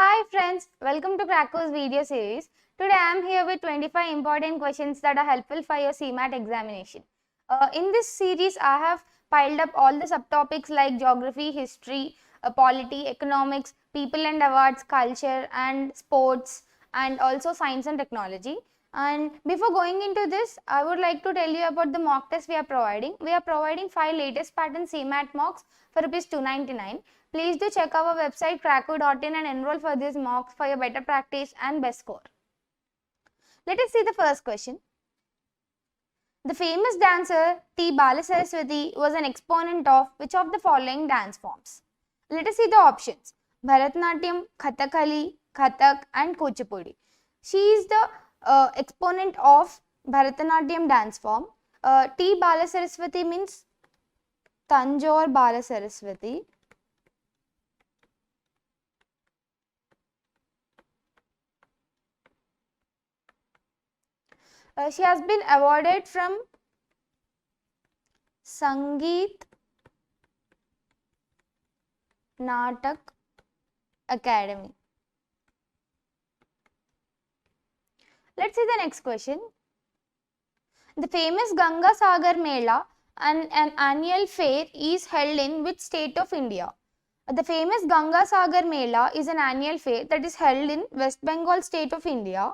Hi friends, welcome to Cracker's video series. Today I am here with 25 important questions that are helpful for your CMAT examination. In this series I have piled up all the subtopics like geography, history, polity, economics, people and awards, culture and sports, and also science and technology. And before going into this, I would like to tell you about the mock test we are providing. We are providing 5 latest pattern CMAT mocks for Rs 299. Please do check our website cracko.in and enroll for these mocks for your better practice and best score. Let us see the first question. The famous dancer T. Balasaraswati was an exponent of which of the following dance forms? Let us see the options. Bharatanatyam, Kathakali, Kathak and Kuchipudi. She is the exponent of Bharatanatyam dance form. T. Balasaraswati means Tanjore Balasaraswati. She has been awarded from Sangeet Natak Academy. Let's see the next question. The famous Ganga Sagar Mela, an annual fair, is held in which state of India? The famous Ganga Sagar Mela is an annual fair that is held in West Bengal state of India.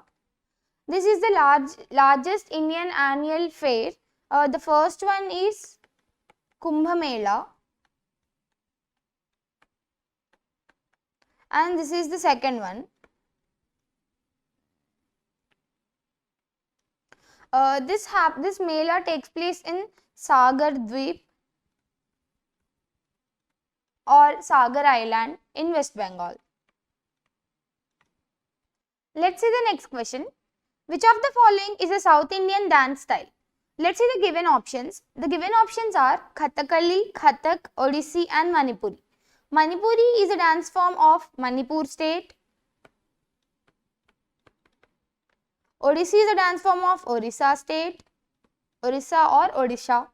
This is the largest Indian annual fair. The first one is Kumbh Mela and this is the second one. This Mela takes place in Sagar Dweep or Sagar Island in West Bengal. Let's see the next question. Which of the following is a South Indian dance style? Let's see the given options. The given options are Kathakali, Kathak, Odissi and Manipuri. Manipuri is a dance form of Manipur state. Odissi is a dance form of Orissa state, Orissa or Odisha.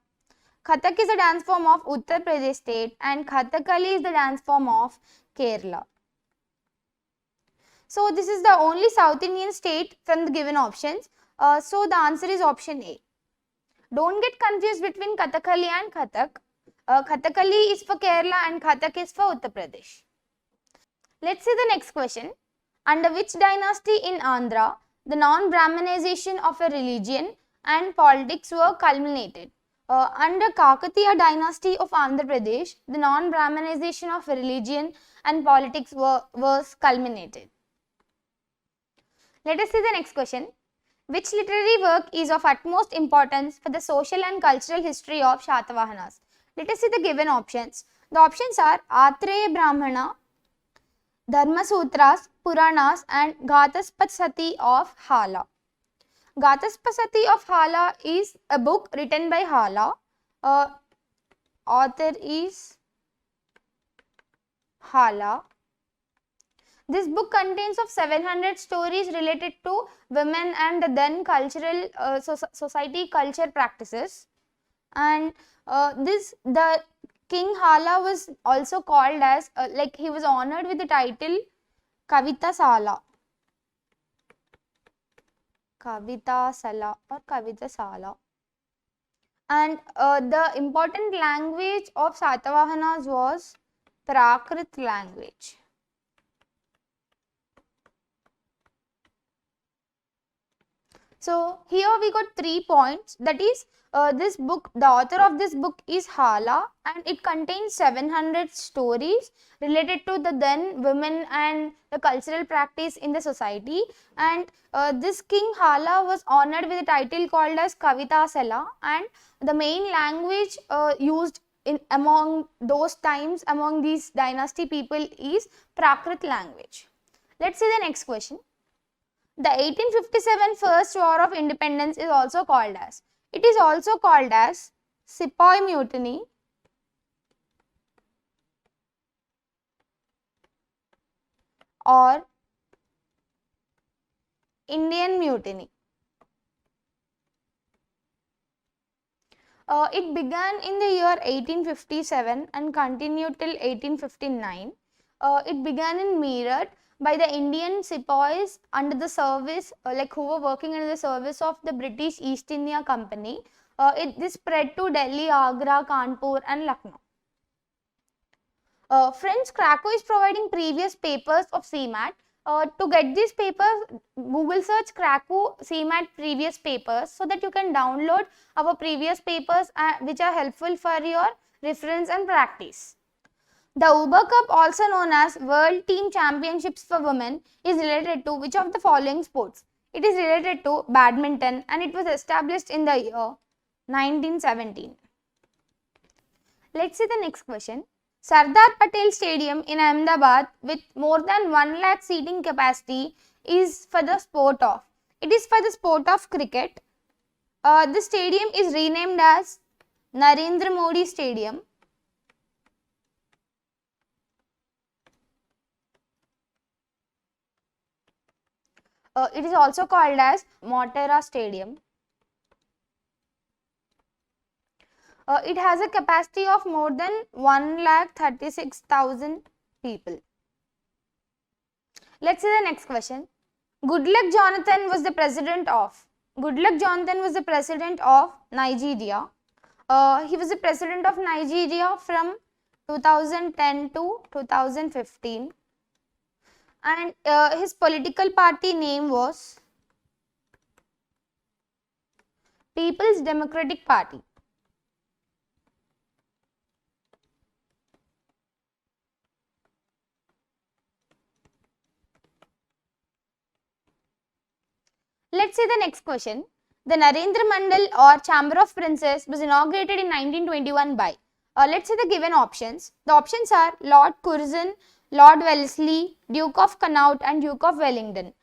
Kathak is a dance form of Uttar Pradesh state and Kathakali is the dance form of Kerala. So this is the only South Indian state from the given options. So the answer is option A. Don't get confused between Kathakali and Kathak. Kathakali is for Kerala and Kathak is for Uttar Pradesh. Let's see the next question. Under which dynasty in Andhra the non-Brahmanization of a religion and politics were culminated? Under Kakatiya dynasty of Andhra Pradesh, the non-Brahmanization of religion and politics was culminated. Let us see the next question. Which literary work is of utmost importance for the social and cultural history of Shatavahanas? Let us see the given options. The options are Atreya Brahmana, Dharma Sutras, Puranas and Gataspasati of Hala. Gataspasati of Hala is a book written by Hala. Author is Hala. This book contains of 700 stories related to women and then cultural society culture practices. And the King Hala was also called as he was honored with the title Kavita Sala. Kavita Sala or Kavita Sala. And the important language of Satavahanas was Prakrit language. So here we got 3 points, that is this book, the author of this book is Hala and it contains 700 stories related to the then women and the cultural practice in the society, and this King Hala was honored with a title called as Kavita Sala, and the main language used among those times among these dynasty people is Prakrit language. Let's see the next question. The 1857 First War of Independence is also called as, it is also called as Sepoy Mutiny or Indian Mutiny. It began in the year 1857 and continued till 1859. It began in Meerut by the Indian sepoys under the service, who were working under the service of the British East India Company. This spread to Delhi, Agra, Kanpur and Lucknow. Friends, Krakow is providing previous papers of CMAT. To get these papers, Google search Krakow CMAT previous papers so that you can download our previous papers which are helpful for your reference and practice. The Uber Cup, also known as World Team Championships for Women, is related to which of the following sports? It is related to badminton and it was established in the year 1917. Let's see the next question. Sardar Patel Stadium in Ahmedabad with more than 1 lakh seating capacity is for the sport of. It is for the sport of cricket. The stadium is renamed as Narendra Modi Stadium. It is also called as Motera Stadium. It has a capacity of more than 1,36,000 people. Let's see the next question. Goodluck Jonathan was the president of. Goodluck Jonathan was the president of Nigeria. He was the president of Nigeria from 2010 to 2015. And his political party name was People's Democratic Party. Let's see the next question. The Narendra Mandal or Chamber of Princes was inaugurated in 1921 by. Let's see the given options. The options are Lord Curzon, Lord Wellesley, Duke of Connaught and Duke of Wellington.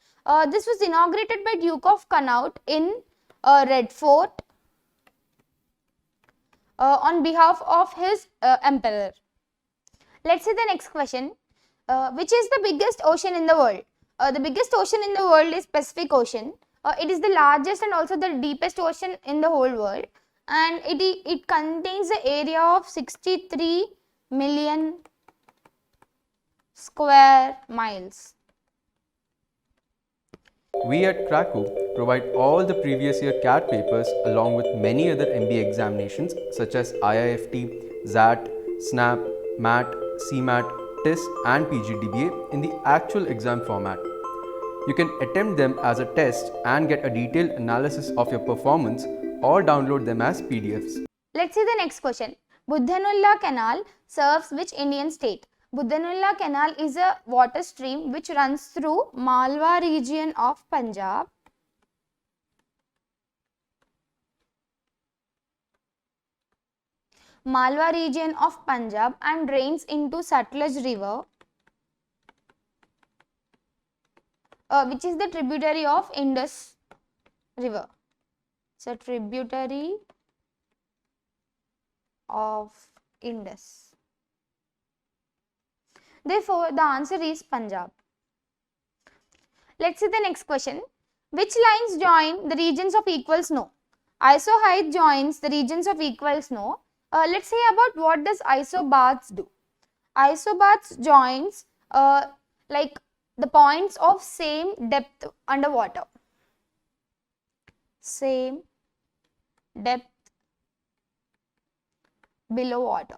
This was inaugurated by Duke of Connaught in Red Fort on behalf of his emperor. Let's see the next question. Which is the biggest ocean in the world? The biggest ocean in the world is Pacific Ocean. It is the largest and also the deepest ocean in the whole world, and it contains the area of 63 million square miles. We at Krakow provide all the previous year CAT papers along with many other MBA examinations such as IIFT, XAT, SNAP, MAT, CMAT, TIS and PGDBA in the actual exam format. You can attempt them as a test and get a detailed analysis of your performance or download them as PDFs. Let's see the next question. Budhanulla Canal serves which Indian state? Budhanulla Canal is a water stream which runs through Malwa region of Punjab. Malwa region of Punjab and drains into Satluj River, which is the tributary of Indus River. It's a tributary of Indus. Therefore, the answer is Punjab. Let's see the next question. Which lines join the regions of equal snow? Isoheight joins the regions of equal snow. Let's see about what does isobars do. Isobars joins the points of same depth underwater. Same depth below water.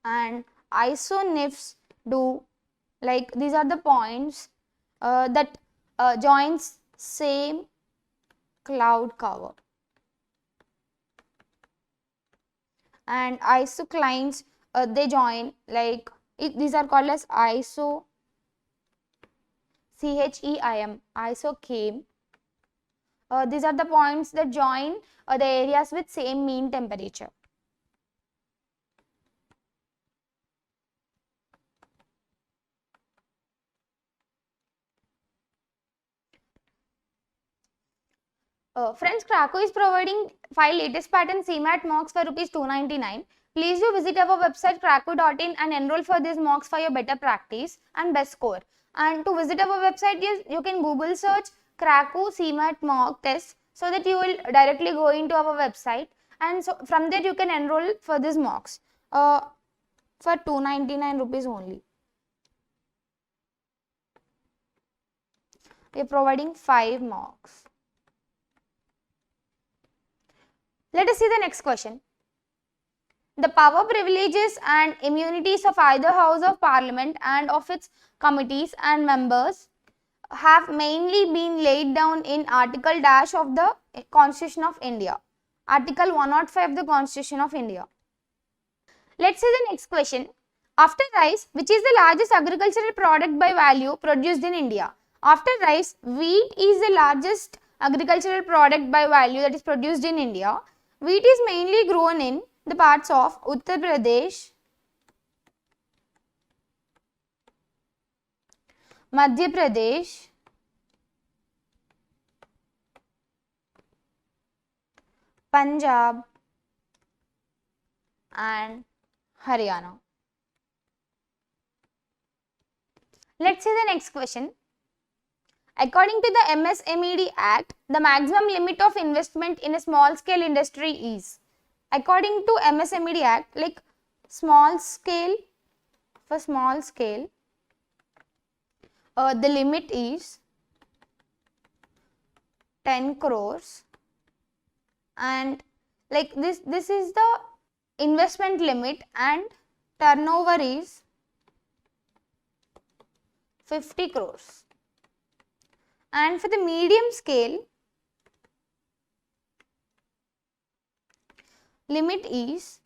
And isonifs do these are the points that joins same cloud cover. And isoclines they join these are called as iso CHEIM isochem. These are the points that join the areas with same mean temperature. Friends, Krakow is providing 5 latest pattern CMAT mocks for Rs 299. Please do visit our website krakow.in and enroll for these mocks for your better practice and best score. And to visit our website, you can Google search Krakow CMAT mock test so that you will directly go into our website, and so from there you can enroll for these mocks for 299 rupees only. we are providing 5 marks. Let us see the next question. The power, privileges and immunities of either House of Parliament and of its committees and members have mainly been laid down in Article Dash of the Constitution of India. Article 105 of the Constitution of India. Let's see the next question. After rice, which is the largest agricultural product by value produced in India? After rice, wheat is the largest agricultural product by value that is produced in India. Wheat is mainly grown in the parts of Uttar Pradesh, Madhya Pradesh, Punjab and Haryana. Let's see the next question. According to the MSMED Act, the maximum limit of investment in a small scale industry is, according to MSMED Act, like small scale, for small scale, the limit is 10 crores and like this is the investment limit and turnover is 50 crores. And for the medium scale, limit is,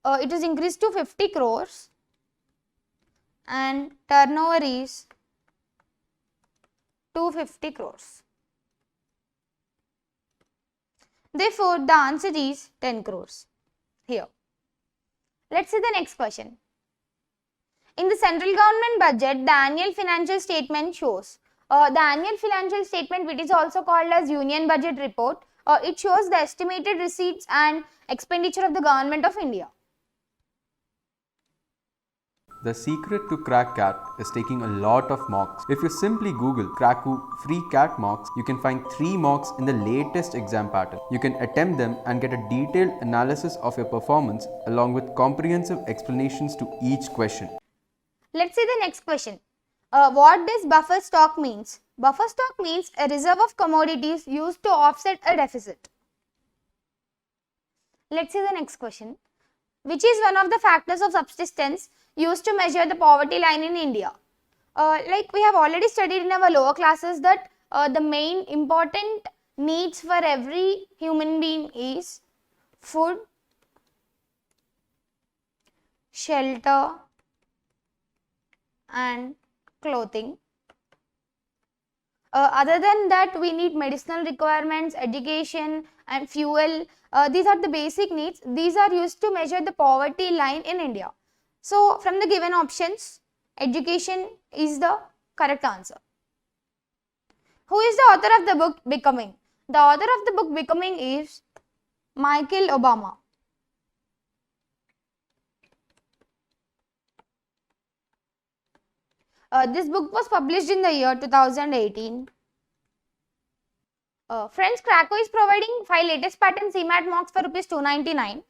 it is increased to 50 crores and turnover is 250 crores. Therefore, the answer is 10 crores here. Let's see the next question. In the central government budget, the annual financial statement shows, the annual financial statement, which is also called as Union Budget Report, it shows the estimated receipts and expenditure of the Government of India. The secret to crack CAT is taking a lot of mocks. If you simply Google Kraku free CAT mocks, you can find 3 mocks in the latest exam pattern. You can attempt them and get a detailed analysis of your performance along with comprehensive explanations to each question. Let's see the next question. What does buffer stock means? Buffer stock means a reserve of commodities used to offset a deficit. Let's see the next question. Which is one of the factors of subsistence used to measure the poverty line in India? Like we have already studied in our lower classes that the main important needs for every human being is food, shelter and clothing. Other than that, we need medicinal requirements, education and fuel. These are the basic needs. These are used to measure the poverty line in India. So, from the given options, education is the correct answer. Who is the author of the book Becoming? The author of the book Becoming is Michael Obama. This book was published in the year 2018. Friends, Kraku is providing 5 latest pattern CMAT mocks for rupees 299.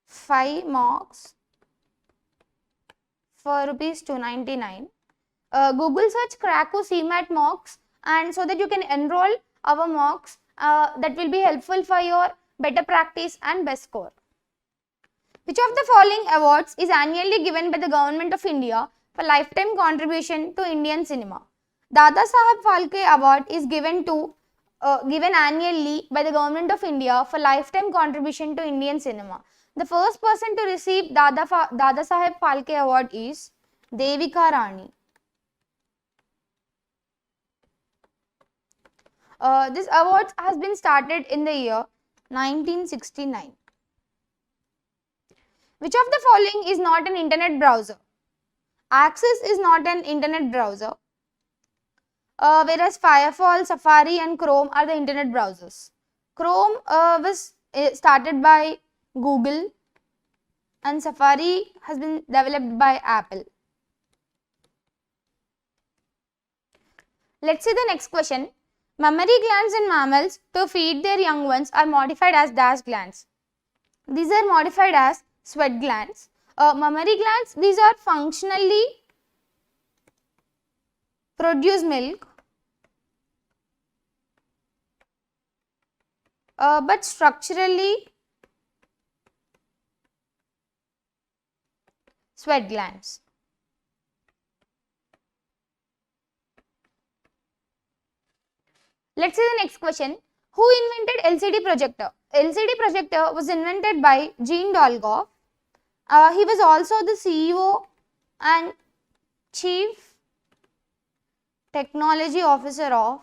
5 mocks for rupees 299. Google search Kraku CMAT mocks and so that you can enroll our mocks that will be helpful for your better practice and best score. Which of the following awards is annually given by the Government of India for lifetime contribution to Indian cinema? Dada Saheb Phalke Award is given annually by the Government of India for lifetime contribution to Indian cinema. The first person to receive Dada Saheb Phalke Award is Devika Rani. This award has been started in the year 1969. Which of the following is not an internet browser? Access is not an internet browser, whereas Firefox, Safari and Chrome are the internet browsers. Chrome was started by Google and Safari has been developed by Apple. Let's see the next question. Mammary glands in mammals to feed their young ones are modified as dash glands. These are modified as sweat glands. Mammary glands, these are functionally produce milk, but structurally sweat glands. Let's see the next question. Who invented LCD projector? LCD projector was invented by Gene Dolgoff. He was also the CEO and Chief Technology Officer of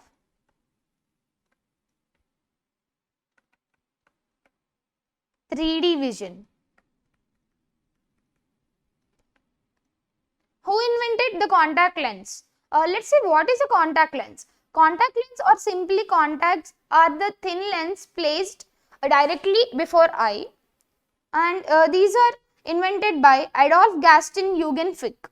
(3D) Vision. Who invented the contact lens? Let's see what is a contact lens. Contact lens, or simply contacts, are the thin lens placed directly before eye, and these are invented by Adolf Gaston Eugen Fick.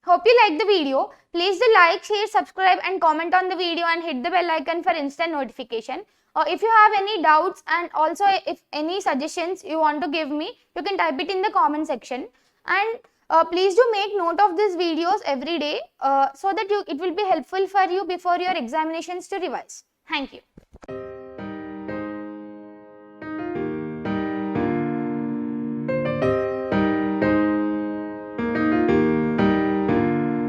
Hope you liked the video. Please do like, share, subscribe and comment on the video and hit the bell icon for instant notification. If you have any doubts and also if any suggestions you want to give me, you can type it in the comment section. And please do make note of these videos every day so that it will be helpful for you before your examinations to revise. Thank you.